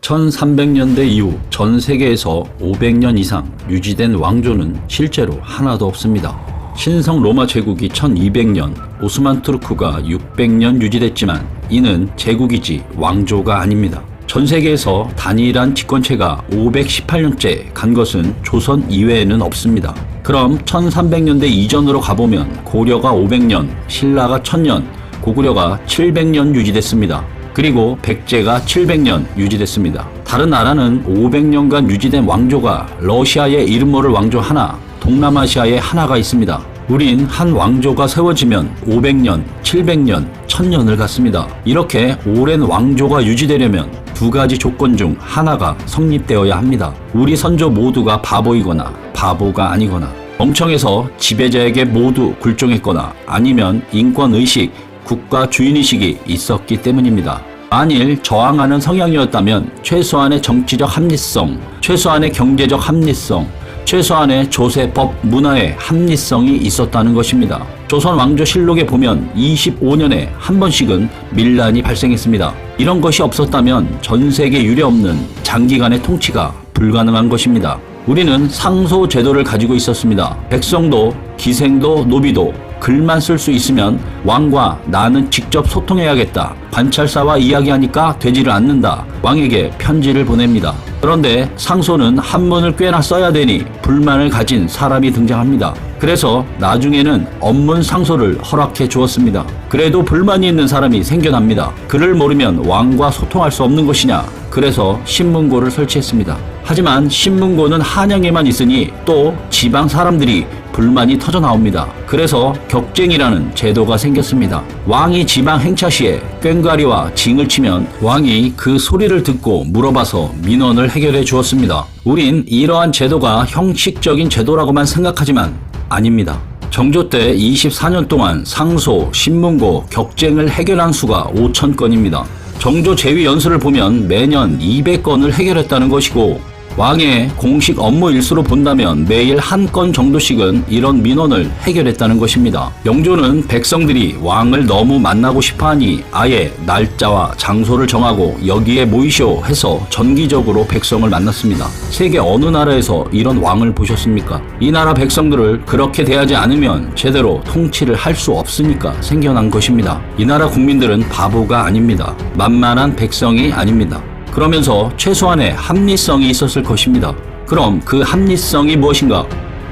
1300년대 이후 전 세계에서 500년 이상 유지된 왕조는 실제로 하나도 없습니다. 신성 로마 제국이 1200년, 오스만 투르크가 600년 유지됐지만 이는 제국이지 왕조가 아닙니다. 전 세계에서 단일한 집권체가 518년째 간 것은 조선 이외에는 없습니다. 그럼 1300년대 이전으로 가보면 고려가 500년, 신라가 1000년, 고구려가 700년 유지됐습니다. 그리고 백제가 700년 유지됐습니다. 다른 나라는 500년간 유지된 왕조가 러시아의 이름 모를 왕조 하나, 동남아시아에 하나가 있습니다. 우린 한 왕조가 세워지면 500년, 700년, 1000년을 갖습니다. 이렇게 오랜 왕조가 유지되려면 두 가지 조건 중 하나가 성립되어야 합니다. 우리 선조 모두가 바보이거나 바보가 아니거나, 멍청해서 지배자에게 모두 굴종했거나, 아니면 인권의식, 국가 주인의식이 있었기 때문입니다. 만일 저항하는 성향이었다면 최소한의 정치적 합리성, 최소한의 경제적 합리성, 최소한의 조세법 문화의 합리성이 있었다는 것입니다. 조선 왕조 실록에 보면 25년에 한 번씩은 밀란이 발생했습니다. 이런 것이 없었다면 전 세계 유례 없는 장기간의 통치가 불가능한 것입니다. 우리는 상소 제도를 가지고 있었습니다. 백성도 기생도 노비도 글만 쓸 수 있으면 왕과 나는 직접 소통해야겠다. 관찰사와 이야기하니까 되지를 않는다. 왕에게 편지를 보냅니다. 그런데 상소는 한문을 꽤나 써야 되니 불만을 가진 사람이 등장합니다. 그래서 나중에는 언문 상소를 허락해 주었습니다. 그래도 불만이 있는 사람이 생겨납니다. 글을 모르면 왕과 소통할 수 없는 것이냐. 그래서 신문고를 설치했습니다. 하지만 신문고는 한양에만 있으니 또 지방 사람들이 불만이 터져 나옵니다. 그래서 격쟁이라는 제도가 생겼습니다. 왕이 지방 행차 시에 꽹과리와 징을 치면 왕이 그 소리를 듣고 물어봐서 민원을 해결해 주었습니다. 우린 이러한 제도가 형식적인 제도라고만 생각하지만 아닙니다. 정조 때 24년 동안 상소, 신문고, 격쟁을 해결한 수가 5,000건입니다. 정조 제위 연수를 보면 매년 200건을 해결했다는 것이고, 왕의 공식 업무 일수로 본다면 매일 한 건 정도씩은 이런 민원을 해결했다는 것입니다. 영조는 백성들이 왕을 너무 만나고 싶어하니 아예 날짜와 장소를 정하고 여기에 모이쇼 해서 정기적으로 백성을 만났습니다. 세계 어느 나라에서 이런 왕을 보셨습니까? 이 나라 백성들을 그렇게 대하지 않으면 제대로 통치를 할 수 없으니까 생겨난 것입니다. 이 나라 국민들은 바보가 아닙니다. 만만한 백성이 아닙니다. 그러면서 최소한의 합리성이 있었을 것입니다. 그럼 그 합리성이 무엇인가?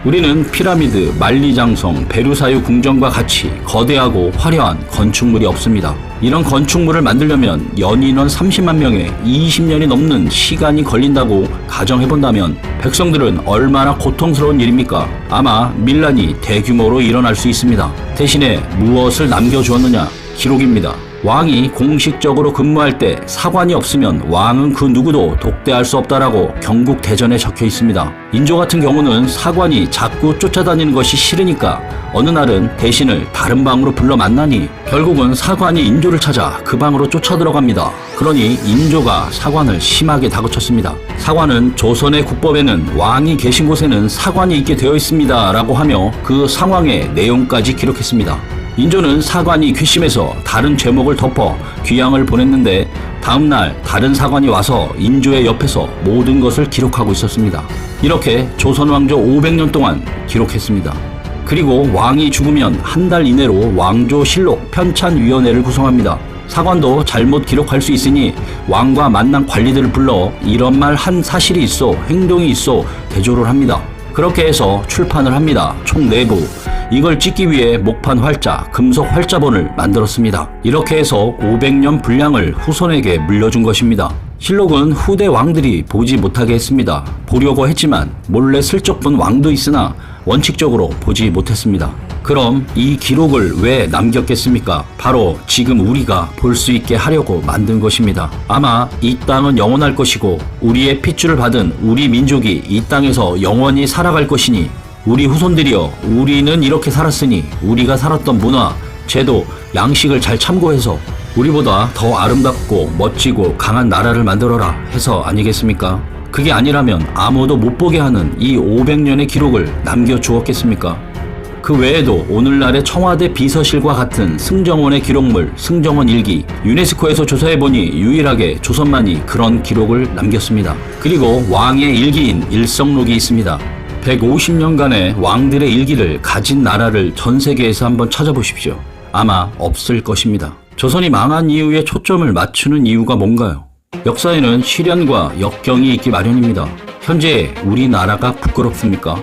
우리는 피라미드, 만리장성, 베르사유 궁전과 같이 거대하고 화려한 건축물이 없습니다. 이런 건축물을 만들려면 연인원 30만 명에 20년이 넘는 시간이 걸린다고 가정해본다면 백성들은 얼마나 고통스러운 일입니까? 아마 밀란이 대규모로 일어날 수 있습니다. 대신에 무엇을 남겨주었느냐? 기록입니다. 왕이 공식적으로 근무할 때 사관이 없으면 왕은 그 누구도 독대할 수 없다라고 경국대전에 적혀 있습니다. 인조 같은 경우는 사관이 자꾸 쫓아다니는 것이 싫으니까 어느 날은 대신을 다른 방으로 불러 만나니 결국은 사관이 인조를 찾아 그 방으로 쫓아 들어갑니다. 그러니 인조가 사관을 심하게 다그쳤습니다. 사관은 조선의 국법에는 왕이 계신 곳에는 사관이 있게 되어 있습니다 라고 하며 그 상황의 내용까지 기록했습니다. 인조는 사관이 괘씸해서 다른 죄목을 덮어 귀양을 보냈는데 다음날 다른 사관이 와서 인조의 옆에서 모든 것을 기록하고 있었습니다. 이렇게 조선왕조 500년 동안 기록했습니다. 그리고 왕이 죽으면 한 달 이내로 왕조실록 편찬위원회를 구성합니다. 사관도 잘못 기록할 수 있으니 왕과 만난 관리들을 불러 이런 말 한 사실이 있어, 행동이 있어 대조를 합니다. 그렇게 해서 출판을 합니다. 총 4부. 이걸 찍기 위해 목판 활자, 금속 활자본을 만들었습니다. 이렇게 해서 500년 분량을 후손에게 물려준 것입니다. 실록은 후대 왕들이 보지 못하게 했습니다. 보려고 했지만 몰래 슬쩍 본 왕도 있으나 원칙적으로 보지 못했습니다. 그럼 이 기록을 왜 남겼겠습니까? 바로 지금 우리가 볼 수 있게 하려고 만든 것입니다. 아마 이 땅은 영원할 것이고 우리의 핏줄을 받은 우리 민족이 이 땅에서 영원히 살아갈 것이니 우리 후손들이여, 우리는 이렇게 살았으니 우리가 살았던 문화, 제도, 양식을 잘 참고해서 우리보다 더 아름답고 멋지고 강한 나라를 만들어라 해서 아니겠습니까? 그게 아니라면 아무도 못 보게 하는 이 500년의 기록을 남겨주었겠습니까? 그 외에도 오늘날의 청와대 비서실과 같은 승정원의 기록물 승정원 일기, 유네스코에서 조사해보니 유일하게 조선만이 그런 기록을 남겼습니다. 그리고 왕의 일기인 일성록이 있습니다. 150년간의 왕들의 일기를 가진 나라를 전 세계에서 한번 찾아보십시오. 아마 없을 것입니다. 조선이 망한 이후에 초점을 맞추는 이유가 뭔가요? 역사에는 시련과 역경이 있기 마련입니다. 현재 우리나라가 부끄럽습니까?